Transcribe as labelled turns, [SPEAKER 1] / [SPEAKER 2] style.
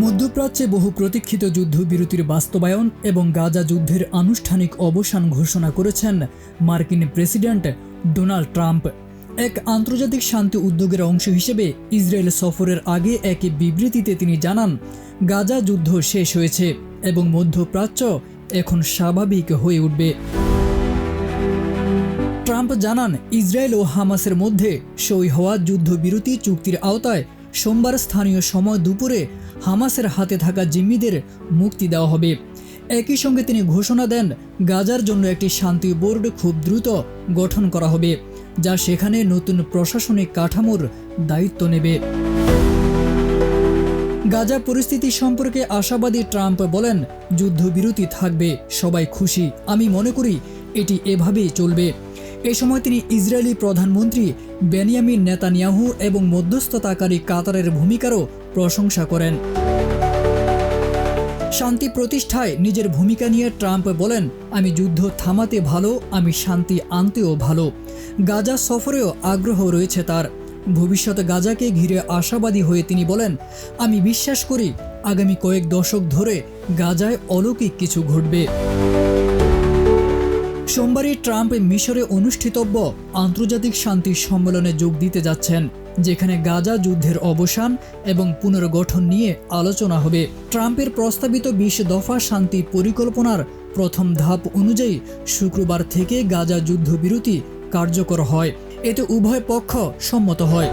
[SPEAKER 1] মধ্যপ্রাচ্যে বহু প্রতীক্ষিত যুদ্ধবিরতির বাস্তবায়ন এবং গাজা যুদ্ধের আনুষ্ঠানিক অবসান ঘোষণা করেছেন মার্কিন প্রেসিডেন্ট ডোনাল্ড ট্রাম্প। এক আন্তর্জাতিক শান্তি উদ্যোগের অংশ হিসেবে ইসরায়েল সফরের আগে এক বিবৃতিতে তিনি জানান, গাজা যুদ্ধ শেষ হয়েছে এবং মধ্যপ্রাচ্য এখন স্বাভাবিক হয়ে উঠবে। ট্রাম্প জানান, ইসরায়েল ও হামাসের মধ্যে সই হওয়া যুদ্ধবিরতি চুক্তির আওতায় সোমবার স্থানীয় সময় দুপুরে হামাসের হাতে থাকা জিম্মিদের মুক্তি দেওয়া হবে। একই সঙ্গে তিনি ঘোষণা দেন, গাজার জন্য একটি শান্তি বোর্ড খুব দ্রুত গঠন করা হবে, যা সেখানে নতুন প্রশাসনিক কাঠামোর দায়িত্ব নেবে। গাজা পরিস্থিতি সম্পর্কে আশাবাদী ট্রাম্প বলেন, যুদ্ধবিরতি থাকবে, সবাই খুশি, আমি মনে করি এটি এভাবেই চলবে। এ সময় তিনি ইসরায়েলি প্রধানমন্ত্রী বেনিয়ামিন নেতানিয়াহু এবং মধ্যস্থতাকারী কাতারের ভূমিকারও প্রশংসা করেন। শান্তি প্রতিষ্ঠায় নিজের ভূমিকা নিয়ে ট্রাম্প বলেন, আমি যুদ্ধ থামাতে ভালো, আমি শান্তি আনতেও ভালো। গাজা সফরেও আগ্রহ রয়েছে তার। ভবিষ্যতে গাজাকে ঘিরে আশাবাদী হয়ে তিনি বলেন, আমি বিশ্বাস করি আগামী কয়েক দশক ধরে গাজায় অলৌকিক কিছু ঘটবে। সোমবারই ট্রাম্প মিশরে অনুষ্ঠিতব্য আন্তর্জাতিক শান্তি সম্মেলনে যোগ দিতে যাচ্ছেন, যেখানে গাজা যুদ্ধের অবসান এবং পুনর্গঠন নিয়ে আলোচনা হবে। ট্রাম্পের প্রস্তাবিত 20 দফা শান্তি পরিকল্পনার প্রথম ধাপ অনুযায়ী শুক্রবার থেকে গাজা যুদ্ধবিরতি কার্যকর হয়। এতে উভয় পক্ষ সম্মত হয়।